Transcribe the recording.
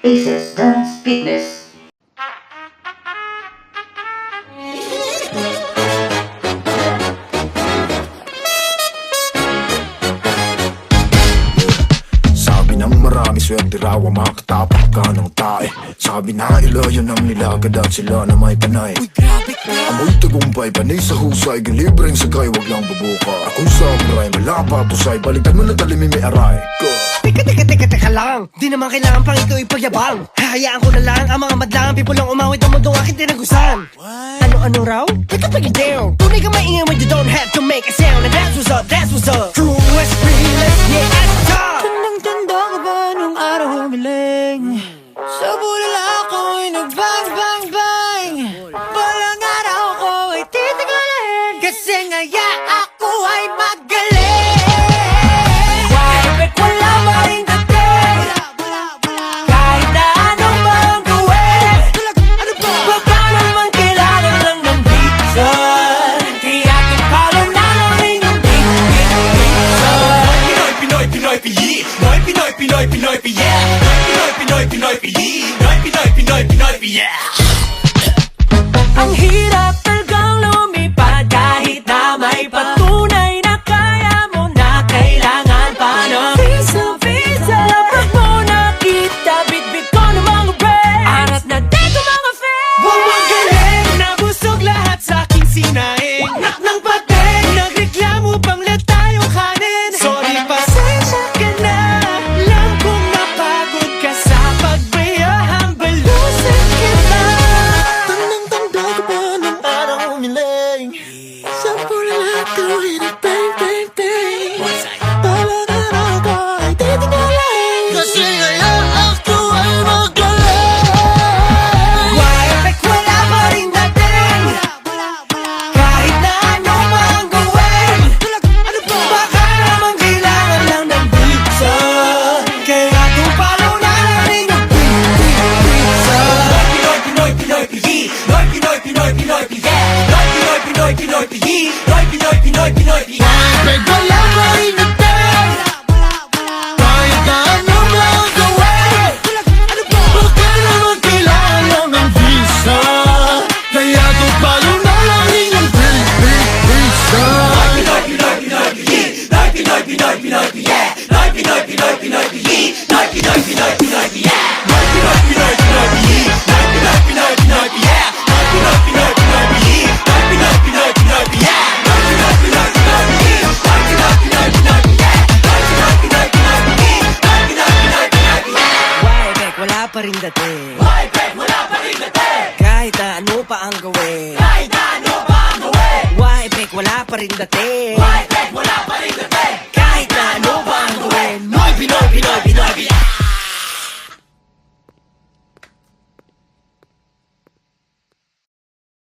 Aces Dance Fitness. Sabi ng marami swerte raw ang makatapak ka ng tae. Sabi na ilayo ng nilagad at sila na may panay. Amoy tagumpay, panay sa husay, gilibreng sagay, wag lang bubuka. Akong samurai, malapa tusay, baliktad mo na talimim may aray. Teka lang, di naman kailangan pang ikaw ipagyabang. Hahayaan ko na lang ang mga madlang pipulang umawit ang mundong aking tinagusan. Ano raw? Teka down. Tunay ka maingay when you don't have to make a sound. And that's what's up. True West realest, yeah, that's top. Tandang-tanda ka ba nung araw humiling? Sa bulala ako'y nag-bang-bang-bang. Walang araw ko ay titigalin, kasi ngaya ako ay magaling. Why, ba't wala pa rin dating? Kahit na anong bang gawin, baka naman kailangan lang ng reason. Kaya kipalo na lang rin yung Pinoy, Pinoy, Pinoy, Pinoy, Pinoy, Pinoy, yeah. Pinoy, Pinoy, Pinoy, Pinoy, Pinoy, Pinoy, yeah. Ang hirap talagang lumipad kahit na may patunay na kaya mo na kailangan pa ng visa. Lapag mo na kita, bitbit ko ng mga bread. Arat na dito mga fans. Galing, nabusog lahat sa aking sinaing. Nak ng pating, nagreklamo pang let tayong kanin. Sorry, pasensya ka na. Alam kong napagod ka sa pagbayahang balusin kita. Tandang-tanda ka ba nung araw humiling? Sa bulala ako'y nag-bang-bang-bang. Walang araw ko ay titingnan, kasi ngayon ako ay magaling. Why, ba't wala pa rin dating? Kahit na ano mang gawin, baka naman kailangan lang ng reason. Kaya tupalo na lang rin yung reason. Pinoy, Pinoy, Pinoy, Pinoy, Pinoy, Pinoy, yeah. Pinoy, Pinoy, Pinoy, Pinoy, Pinoy, Pinoy, yeah. Ba't wala pa rin dating? Kahit na ano mang gawin, baka naman kailangan lang ng visa. Kaya tupalo na lang rin yung reason. Pinoy, Pinoy, Pinoy, Pinoy, Pinoy, Pinoy, yeah. Pinoy, Pinoy, Pinoy, Pinoy, Pinoy, Pinoy, Pinoy, yeah. Pinoy, Pinoy, Pinoy, Pinoy, Pinoy, Pinoy, yeah. Pinoy, Pinoy, Pinoy, Pinoy, Pinoy, Pinoy, yeah. Pinoy, Pinoy, Pinoy, Pinoy, Pinoy, Pinoy, yeah. Pinoy, Pinoy, Pinoy, Pinoy, Pinoy, Pinoy, yeah. Why, Beck, wala pa rin dating. Why, babe, wala pa rin dating. Kahit na ano pa ang gawin. Kahit na ano pa ang gawin. Why, Beck, wala pa rin dating. Why, babe, wala pa rin dating. Kahit na ano pa ang gawin. Pinoy, Pinoy, Pinoy, Pinoy,